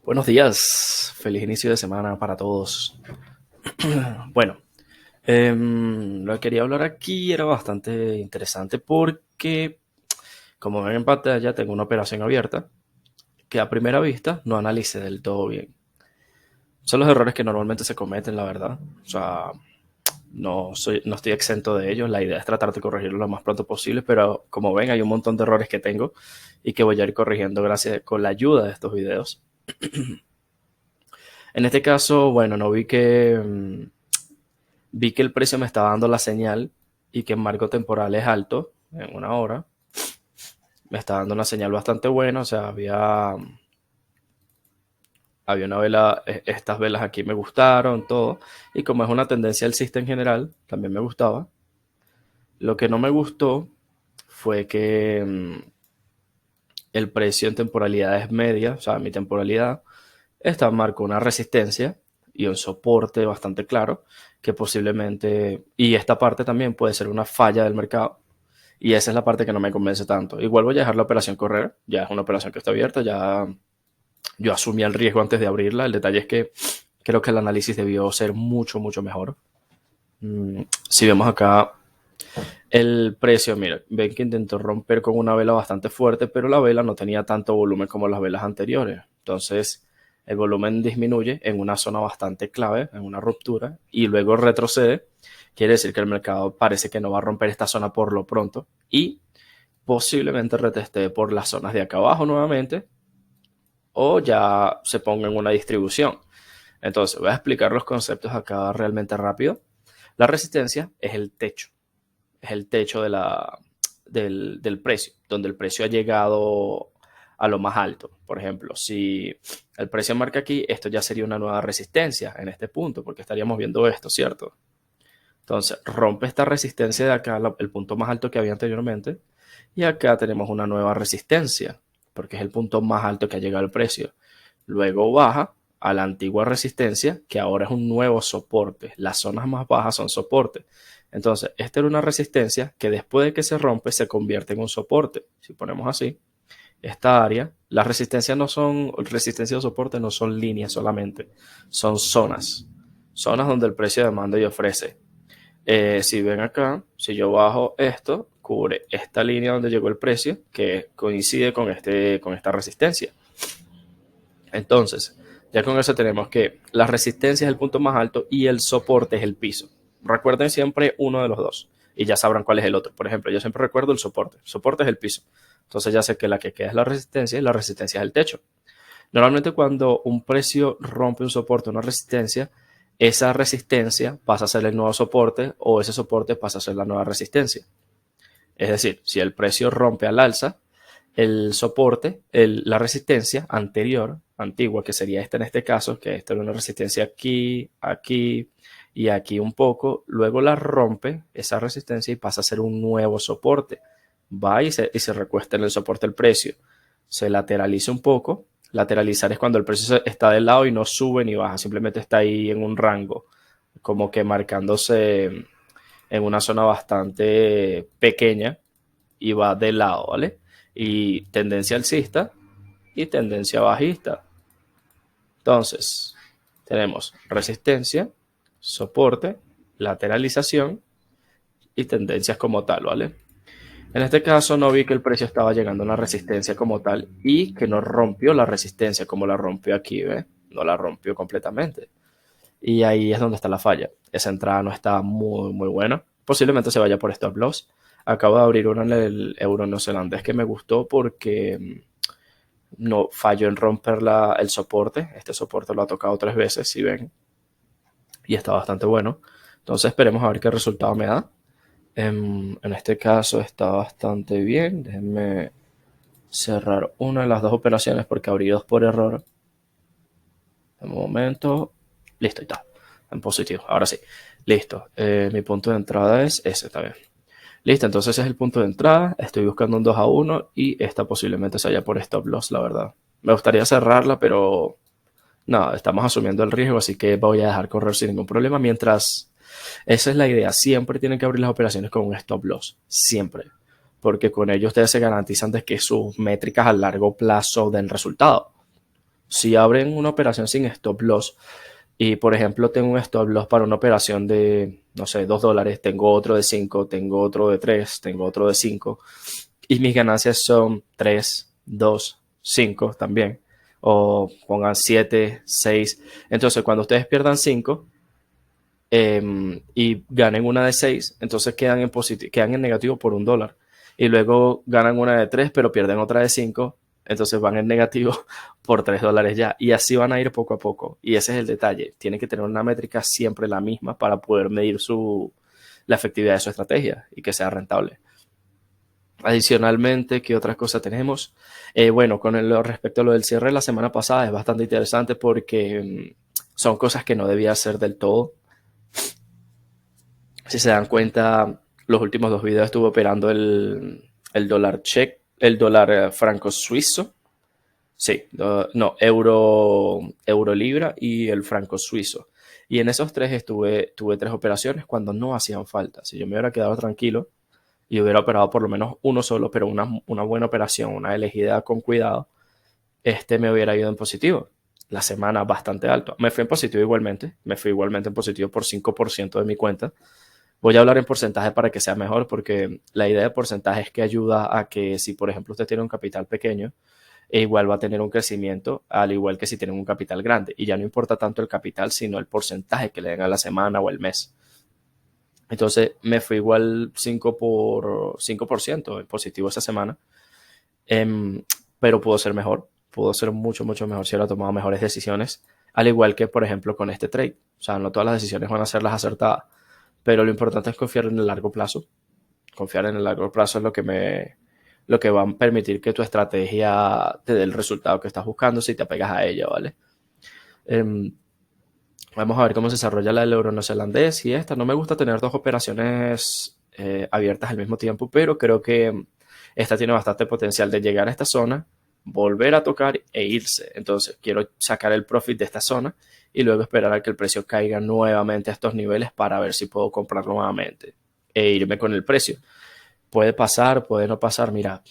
Buenos días, feliz inicio de semana para todos. Bueno, lo que quería hablar aquí era bastante interesante porque, como ven en pantalla, tengo una operación abierta que a primera vista no analicé del todo bien. Son los errores que normalmente se cometen, la verdad. O sea, no estoy exento de ellos. La idea es tratar de corregirlo lo más pronto posible, pero como ven, hay un montón de errores que tengo y que voy a ir corrigiendo gracias con la ayuda de estos videos. En este caso, bueno, no vi que el precio me estaba dando la señal y que el marco temporal es alto en una hora. Me está dando una señal bastante buena, o sea, había una vela, estas velas aquí me gustaron, todo. Y como es una tendencia alcista en general, también me gustaba. Lo que no me gustó fue que el precio en temporalidades medias, o sea, mi temporalidad, esta marcó una resistencia y un soporte bastante claro que posiblemente, y esta parte también puede ser una falla del mercado, y esa es la parte que no me convence tanto. Igual voy a dejar la operación correr, ya es una operación que está abierta, ya yo asumí el riesgo antes de abrirla. El detalle es que creo que el análisis debió ser mucho, mucho mejor. Si vemos acá el precio, mira, ven que intentó romper con una vela bastante fuerte, pero la vela no tenía tanto volumen como las velas anteriores. Entonces, el volumen disminuye en una zona bastante clave, en una ruptura, y luego retrocede. Quiere decir que el mercado parece que no va a romper esta zona por lo pronto y posiblemente reteste por las zonas de acá abajo nuevamente o ya se ponga en una distribución. Entonces, voy a explicar los conceptos acá realmente rápido. La resistencia es el techo del precio, donde el precio ha llegado a lo más alto. Por ejemplo, si el precio marca aquí, esto ya sería una nueva resistencia en este punto, porque estaríamos viendo esto, ¿cierto? Entonces, rompe esta resistencia de acá, el punto más alto que había anteriormente, y acá tenemos una nueva resistencia, porque es el punto más alto que ha llegado el precio. Luego baja a la antigua resistencia, que ahora es un nuevo soporte. Las zonas más bajas son soporte. Entonces, esta era una resistencia que después de que se rompe se convierte en un soporte. Si ponemos así, esta área, las resistencias no son, resistencia o soporte no son líneas solamente, son zonas. Zonas donde el precio demanda y ofrece. Si ven acá, si yo bajo esto, cubre esta línea donde llegó el precio, que coincide con esta resistencia. Entonces, ya con eso tenemos que la resistencia es el punto más alto y el soporte es el piso. Recuerden siempre uno de los dos y ya sabrán cuál es el otro. Por ejemplo, yo siempre recuerdo el soporte. El soporte es el piso. Entonces ya sé que la que queda es la resistencia y la resistencia es el techo. Normalmente cuando un precio rompe un soporte o una resistencia, esa resistencia pasa a ser el nuevo soporte o ese soporte pasa a ser la nueva resistencia. Es decir, si el precio rompe al alza, el soporte, la resistencia anterior, antigua, que sería esta en este caso, que esta era una resistencia aquí, aquí y aquí un poco, luego la rompe esa resistencia y pasa a ser un nuevo soporte. Va y se recuesta en el soporte del precio. Se lateraliza un poco. Lateralizar es cuando el precio está de lado y no sube ni baja, simplemente está ahí en un rango, como que marcándose en una zona bastante pequeña y va de lado, ¿vale? Y tendencia alcista y tendencia bajista. Entonces, tenemos resistencia, soporte, lateralización y tendencias como tal, ¿vale? En este caso no vi que el precio estaba llegando a una resistencia como tal y que no rompió la resistencia como la rompió aquí, ¿ves? No la rompió completamente. Y ahí es donde está la falla. Esa entrada no está muy, muy buena. Posiblemente se vaya por stop loss. Acabo de abrir una en el euro neozelandés que me gustó porque no falló en romper el soporte. Este soporte lo ha tocado 3 veces, si ven. Y está bastante bueno. Entonces esperemos a ver qué resultado me da. En este caso está bastante bien. Déjenme cerrar una de las dos operaciones porque abrí dos por error. De momento. Listo, y está. En positivo. Ahora sí. Listo. Mi punto de entrada es ese también. Listo, entonces ese es el punto de entrada. Estoy buscando un 2-1 y esta posiblemente se haya por stop loss, la verdad. Me gustaría cerrarla, pero no, estamos asumiendo el riesgo, así que voy a dejar correr sin ningún problema. Mientras, esa es la idea. Siempre tienen que abrir las operaciones con un stop loss. Siempre. Porque con ello ustedes se garantizan de que sus métricas a largo plazo den resultado. Si abren una operación sin stop loss y, por ejemplo, tengo un stop loss para una operación de, no sé, $2, tengo otro de 5, tengo otro de 3, tengo otro de 5 y mis ganancias son 3, 2, 5 también, o pongan 7, 6. Entonces, cuando ustedes pierdan 5 y ganen una de 6, entonces quedan en negativo por $1. Y luego ganan una de 3, pero pierden otra de 5, entonces van en negativo por $3 ya. Y así van a ir poco a poco. Y ese es el detalle. Tienen que tener una métrica siempre la misma para poder medir la efectividad de su estrategia y que sea rentable. Adicionalmente, ¿qué otras cosas tenemos? Bueno, respecto a lo del cierre de la semana pasada, es bastante interesante porque son cosas que no debía hacer del todo. Si se dan cuenta, los últimos dos videos estuve operando el dólar check, el dólar franco suizo. Sí, no, euro libra y el franco suizo. Y en esos tres tuve tres operaciones cuando no hacían falta. Si yo me hubiera quedado tranquilo y hubiera operado por lo menos uno solo, pero una buena operación, una elegida con cuidado, me hubiera ido en positivo. La semana bastante alta. Me fui en positivo igualmente. Me fui igualmente en positivo por 5% de mi cuenta. Voy a hablar en porcentaje para que sea mejor, porque la idea de porcentaje es que ayuda a que si, por ejemplo, usted tiene un capital pequeño, igual va a tener un crecimiento, al igual que si tienen un capital grande. Y ya no importa tanto el capital, sino el porcentaje que le den a la semana o el mes. Entonces me fui igual 5% en positivo esa semana, pero pudo ser mejor, pudo ser mucho, mucho mejor si hubiera tomado mejores decisiones, al igual que, por ejemplo, con este trade. O sea, no todas las decisiones van a ser las acertadas, pero lo importante es confiar en el largo plazo. Confiar en el largo plazo es lo que va a permitir que tu estrategia te dé el resultado que estás buscando si te apegas a ella, ¿vale? Um, Vamos a ver cómo se desarrolla la del euro neozelandés y esta. No me gusta tener dos operaciones abiertas al mismo tiempo, pero creo que esta tiene bastante potencial de llegar a esta zona, volver a tocar e irse. Entonces quiero sacar el profit de esta zona y luego esperar a que el precio caiga nuevamente a estos niveles para ver si puedo comprar nuevamente e irme con el precio. Puede pasar, puede no pasar. Mira,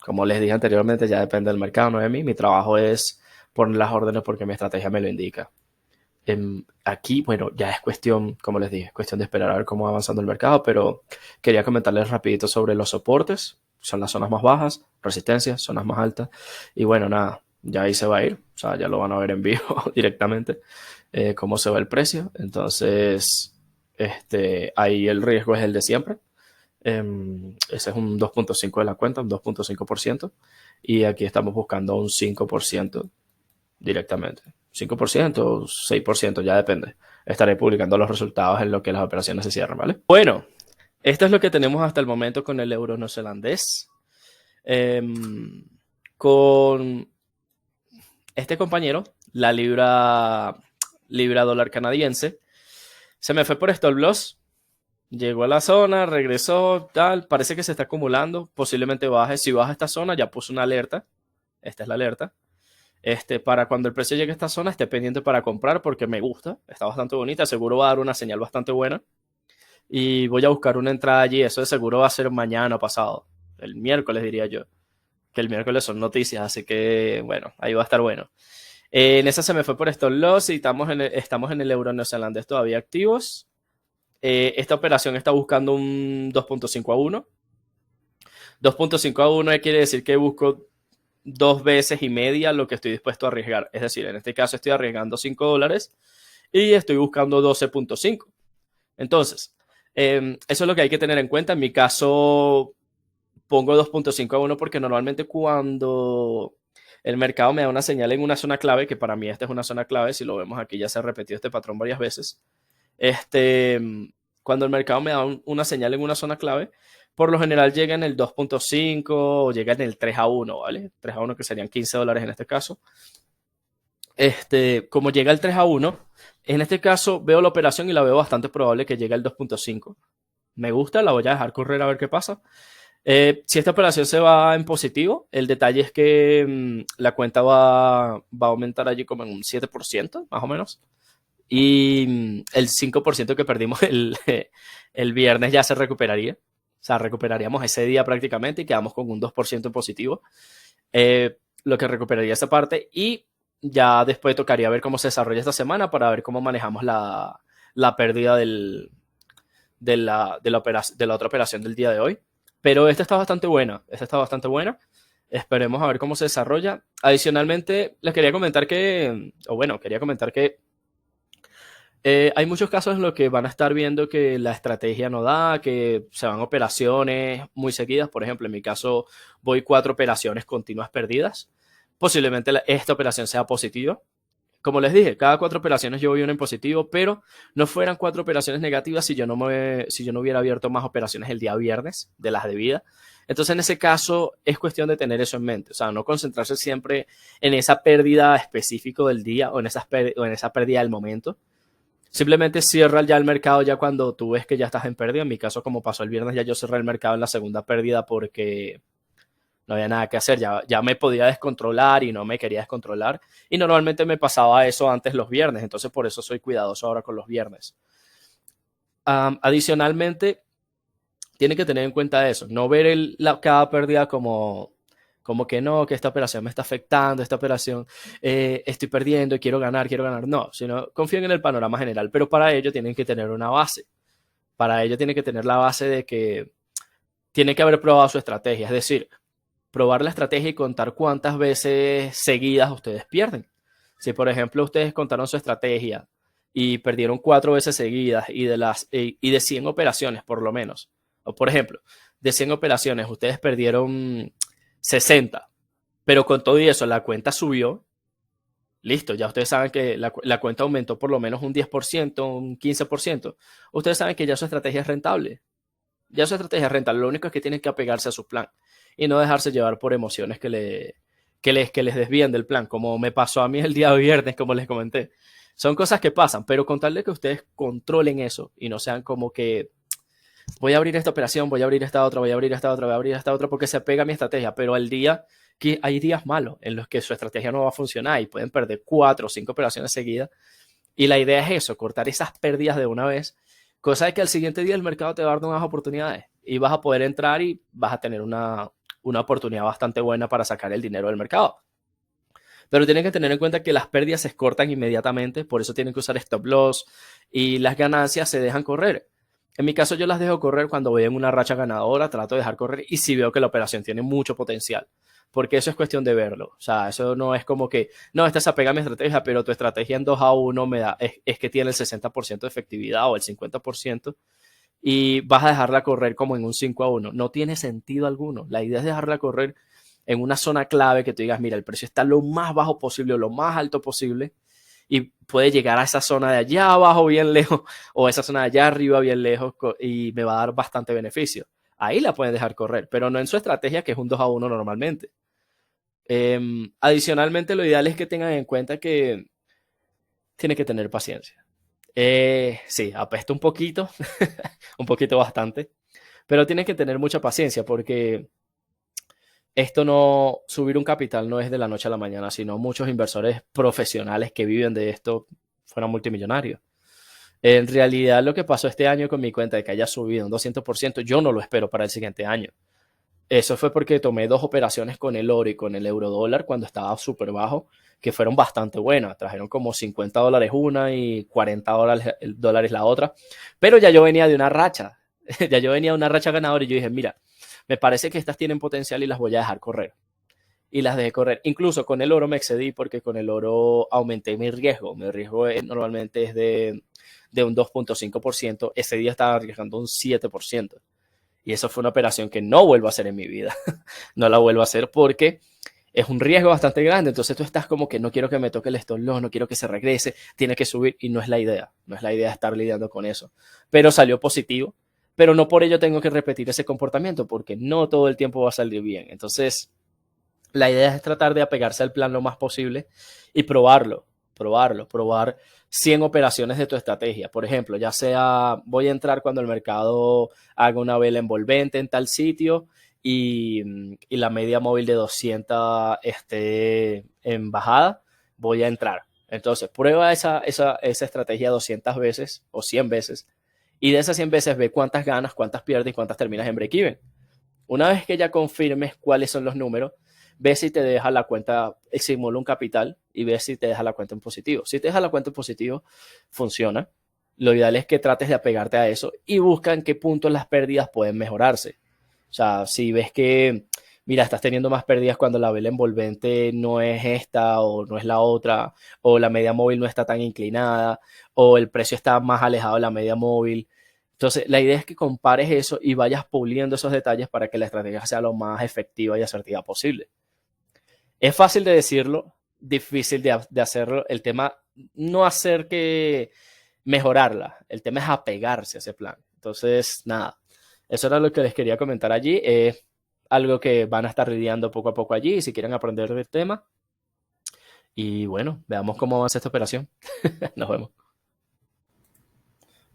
como les dije anteriormente, ya depende del mercado, no de mí. Mi trabajo es poner las órdenes porque mi estrategia me lo indica. Aquí, bueno, ya es cuestión, como les dije, es cuestión de esperar a ver cómo va avanzando el mercado, pero quería comentarles rapidito sobre los soportes. Son las zonas más bajas, resistencias, zonas más altas. Y bueno, nada, ya ahí se va a ir. O sea, ya lo van a ver en vivo directamente, cómo se va el precio. Entonces, ahí el riesgo es el de siempre. Ese es un 2.5 de la cuenta, un 2.5%. Y aquí estamos buscando un 5% directamente. 5%, 6%, ya depende. Estaré publicando los resultados en lo que las operaciones se cierran, ¿vale? Bueno, esto es lo que tenemos hasta el momento con el euro neozelandés. Con este compañero, la libra dólar canadiense, se me fue por stop loss. Llegó a la zona, regresó, tal. Parece que se está acumulando. Posiblemente baje. Si baja esta zona, ya puse una alerta. Esta es la alerta. Para cuando el precio llegue a esta zona, esté pendiente para comprar porque me gusta. Está bastante bonita. Seguro va a dar una señal bastante buena. Y voy a buscar una entrada allí. Eso de seguro va a ser mañana o pasado. El miércoles diría yo. Que el miércoles son noticias. Así que, bueno, ahí va a estar bueno. En esa se me fue por stop loss y estamos en el euro neozelandés todavía activos. Esta operación está buscando un 2.5 a 1. 2.5 a 1 quiere decir que busco 2 veces y media lo que estoy dispuesto a arriesgar. Es decir, en este caso estoy arriesgando $5 y estoy buscando 12.5. Entonces, eso es lo que hay que tener en cuenta. En mi caso, pongo 2.5 a 1 porque normalmente cuando el mercado me da una señal en una zona clave, que para mí esta es una zona clave, si lo vemos aquí ya se ha repetido este patrón varias veces, cuando el mercado me da una señal en una zona clave, por lo general llega en el 2.5 o llega en el 3 a 1, ¿vale? 3 a 1 que serían $15 en este caso. Como llega el 3 a 1, en este caso veo la operación y la veo bastante probable que llegue al 2.5. Me gusta, la voy a dejar correr a ver qué pasa. Si esta operación se va en positivo, el detalle es que la cuenta va a aumentar allí como en un 7%, más o menos. Y el 5% que perdimos el viernes ya se recuperaría. O sea, recuperaríamos ese día prácticamente y quedamos con un 2% positivo. Lo que recuperaría esa parte. Y Ya después tocaría ver cómo se desarrolla esta semana para ver cómo manejamos la pérdida de la otra operación del día de hoy. Pero esta está bastante buena. Esta está bastante buena. Esperemos a ver cómo se desarrolla. Adicionalmente, les quería comentar que, o bueno, quería comentar que hay muchos casos en los que van a estar viendo que la estrategia no da, que se van operaciones muy seguidas. Por ejemplo, en mi caso, voy 4 operaciones continuas perdidas. Posiblemente esta operación sea positiva. Como les dije, cada 4 operaciones yo voy una en positivo, pero no fueran 4 operaciones negativas si yo no hubiera abierto más operaciones el día viernes de las debidas. Entonces, en ese caso, es cuestión de tener eso en mente. O sea, no concentrarse siempre en esa pérdida específica del día o en esa pérdida del momento. Simplemente cierra ya el mercado ya cuando tú ves que ya estás en pérdida. En mi caso, como pasó el viernes, ya yo cerré el mercado en la segunda pérdida porque no había nada que hacer, ya me podía descontrolar y no me quería descontrolar. Y normalmente me pasaba eso antes los viernes, entonces por eso soy cuidadoso ahora con los viernes. Adicionalmente, tiene que tener en cuenta eso, no ver cada pérdida como que no, que esta operación me está afectando, esta operación estoy perdiendo y quiero ganar. No, sino confíen en el panorama general, pero para ello tienen que tener una base. Para ello tienen que tener la base de que tienen que haber probado su estrategia, es decir, probar la estrategia y contar cuántas veces seguidas ustedes pierden. Si, por ejemplo, ustedes contaron su estrategia y perdieron 4 veces seguidas y de 100 operaciones, por lo menos, o por ejemplo, de 100 operaciones, ustedes perdieron 60, pero con todo y eso la cuenta subió, listo, ya ustedes saben que la cuenta aumentó por lo menos un 10%, un 15%. Ustedes saben que ya su estrategia es rentable. Ya su estrategia es rentable, lo único es que tienen que apegarse a su plan y no dejarse llevar por emociones que les desvían del plan, como me pasó a mí el día viernes, como les comenté. Son cosas que pasan, pero con tal de que ustedes controlen eso y no sean como que voy a abrir esta operación, voy a abrir esta otra, voy a abrir esta otra, voy a abrir esta otra, porque se apega a mi estrategia, pero al día que hay días malos en los que su estrategia no va a funcionar y pueden perder 4 o 5 operaciones seguidas. Y la idea es eso, cortar esas pérdidas de una vez, cosa de que al siguiente día el mercado te va a dar nuevas oportunidades y vas a poder entrar y vas a tener una oportunidad bastante buena para sacar el dinero del mercado. Pero tienen que tener en cuenta que las pérdidas se cortan inmediatamente, por eso tienen que usar stop loss y las ganancias se dejan correr. En mi caso yo las dejo correr cuando voy en una racha ganadora, trato de dejar correr y si veo que la operación tiene mucho potencial, porque eso es cuestión de verlo. O sea, eso no es como que, no, esta se apega a mi estrategia, pero tu estrategia en 2-1 es que tiene el 60% de efectividad o el 50% y vas a dejarla correr como en un 5-1. No tiene sentido alguno. La idea es dejarla correr en una zona clave que tú digas, mira, el precio está lo más bajo posible o lo más alto posible y puede llegar a esa zona de allá abajo bien lejos o a esa zona de allá arriba bien lejos y me va a dar bastante beneficio. Ahí la pueden dejar correr, pero no en su estrategia que es un 2-1 normalmente. Adicionalmente, lo ideal es que tengan en cuenta que tiene que tener paciencia. Sí, apesta un poquito, un poquito bastante, pero tienen que tener mucha paciencia porque esto no, subir un capital no es de la noche a la mañana, sino muchos inversores profesionales que viven de esto fueron multimillonarios. En realidad, lo que pasó este año con mi cuenta de que haya subido un 200%, yo no lo espero para el siguiente año. Eso fue porque tomé 2 operaciones con el oro y con el euro dólar cuando estaba súper bajo, que fueron bastante buenas. Trajeron como $50 una y $40 la otra. Pero ya yo venía de una racha. Ya yo venía de una racha ganadora y yo dije, mira, me parece que estas tienen potencial y las voy a dejar correr. Y las dejé correr. Incluso con el oro me excedí porque con el oro aumenté mi riesgo. Mi riesgo normalmente es de un 2.5%. Ese día estaba arriesgando un 7%. Y eso fue una operación que no vuelvo a hacer en mi vida. No la vuelvo a hacer porque es un riesgo bastante grande. Entonces tú estás como que no quiero que me toque el stop loss, no quiero que se regrese, tiene que subir y no es la idea. No es la idea estar lidiando con eso. Pero salió positivo. Pero no por ello tengo que repetir ese comportamiento porque no todo el tiempo va a salir bien. Entonces la idea es tratar de apegarse al plan lo más posible y probar 100 operaciones de tu estrategia. Por ejemplo, ya sea voy a entrar cuando el mercado haga una vela envolvente en tal sitio y la media móvil de 200 esté en bajada, voy a entrar. Entonces, prueba esa estrategia 200 veces o 100 veces y de esas 100 veces ve cuántas ganas, cuántas pierdes y cuántas terminas en break-even. Una vez que ya confirmes cuáles son los números, ve si te deja la cuenta, simula un capital y ve si te deja la cuenta en positivo. Si te deja la cuenta en positivo, funciona. Lo ideal es que trates de apegarte a eso y busca en qué punto las pérdidas pueden mejorarse. O sea, si ves que, mira, estás teniendo más pérdidas cuando la vela envolvente no es esta o no es la otra, o la media móvil no está tan inclinada, o el precio está más alejado de la media móvil. Entonces, la idea es que compares eso y vayas puliendo esos detalles para que la estrategia sea lo más efectiva y asertiva posible. Es fácil de decirlo, difícil de hacerlo. El tema no hacer que mejorarla, el tema es apegarse a ese plan. Entonces, nada, eso era lo que les quería comentar allí. Es algo que van a estar lidiando poco a poco allí, si quieren aprender del tema. Y bueno, veamos cómo avanza esta operación. Nos vemos.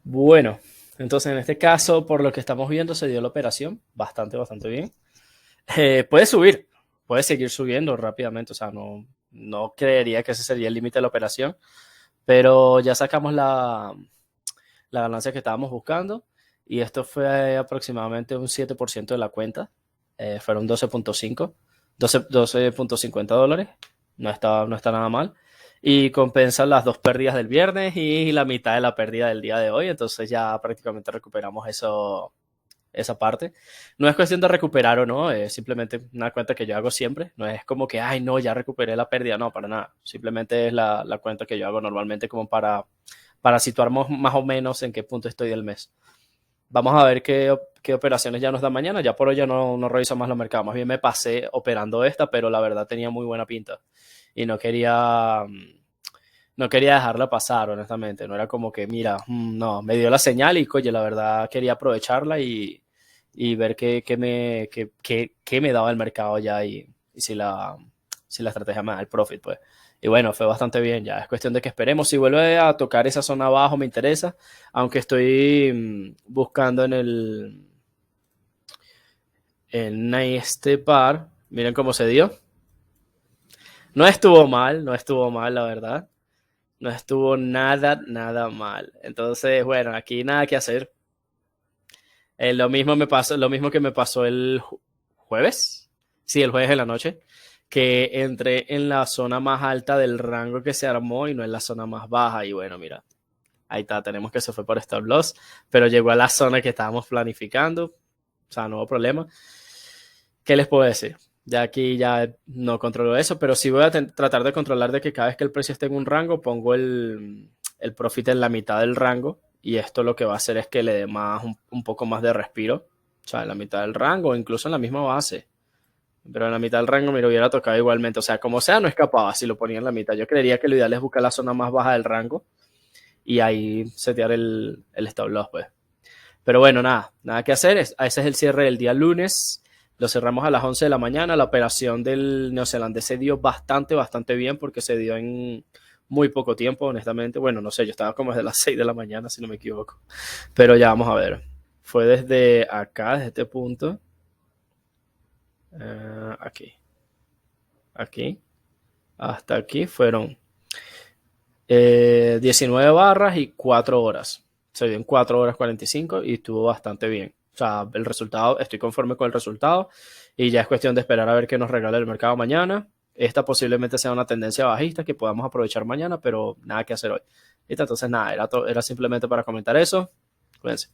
Bueno, entonces en este caso, por lo que estamos viendo, se dio la operación bastante bien. Puede subir, puede seguir subiendo rápidamente, o sea, no creería que ese sería el límite de la operación, pero ya sacamos la ganancia que estábamos buscando y esto fue aproximadamente un 7% de la cuenta, fueron 12.50 dólares, no está nada mal y compensa las dos pérdidas del viernes y la mitad de la pérdida del día de hoy, entonces ya prácticamente recuperamos esa parte. No es cuestión de recuperar o no, es simplemente una cuenta que yo hago siempre. No es como que, ay, no, ya recuperé la pérdida. No, para nada. Simplemente es la cuenta que yo hago normalmente como para situarnos más o menos en qué punto estoy del mes. Vamos a ver qué operaciones ya nos da mañana. Ya por hoy ya no reviso más los mercados. Más bien me pasé operando esta, pero la verdad tenía muy buena pinta. Y no quería dejarla pasar, honestamente. No era como que, mira, no, me dio la señal y, coño, la verdad quería aprovecharla y ver qué me daba el mercado ya y si la estrategia me da el profit, pues. Y bueno, fue bastante bien, ya es cuestión de que esperemos. Si vuelve a tocar esa zona abajo, me interesa, aunque estoy buscando en este par. Miren cómo se dio. No estuvo mal, la verdad. No estuvo nada mal. Entonces, bueno, aquí nada que hacer. Lo mismo que me pasó el jueves. Sí, el jueves de la noche. Que entré en la zona más alta del rango que se armó y no en la zona más baja. Y bueno, mira, ahí está, tenemos que se fue por stop loss, pero llegó a la zona que estábamos planificando. O sea, no hubo problema. ¿Qué les puedo decir? Ya aquí ya no controlo eso, pero sí voy a tratar de controlar de que cada vez que el precio esté en un rango, pongo el profit en la mitad del rango. Y esto lo que va a hacer es que le dé un poco más de respiro. O sea, en la mitad del rango, o incluso en la misma base. Pero en la mitad del rango me lo hubiera tocado igualmente. O sea, como sea, no escapaba si lo ponía en la mitad. Yo creería que lo ideal es buscar la zona más baja del rango y ahí setear el stop loss, pues. Pero bueno, nada que hacer. Ese es el cierre del día lunes. Lo cerramos a las 11 de la mañana. La operación del neozelandés se dio bastante bien porque se dio en muy poco tiempo, honestamente. Bueno, no sé, yo estaba como desde las 6 de la mañana, si no me equivoco. Pero ya vamos a ver. Fue desde acá, desde este punto. Aquí. Hasta aquí fueron 19 barras y 4 horas. Se dio en 4 horas 45 y estuvo bastante bien. O sea, el resultado, estoy conforme con el resultado y ya es cuestión de esperar a ver qué nos regala el mercado mañana. Esta posiblemente sea una tendencia bajista que podamos aprovechar mañana, pero nada que hacer hoy. ¿Listo? Entonces, nada, era simplemente para comentar eso. Cuídense.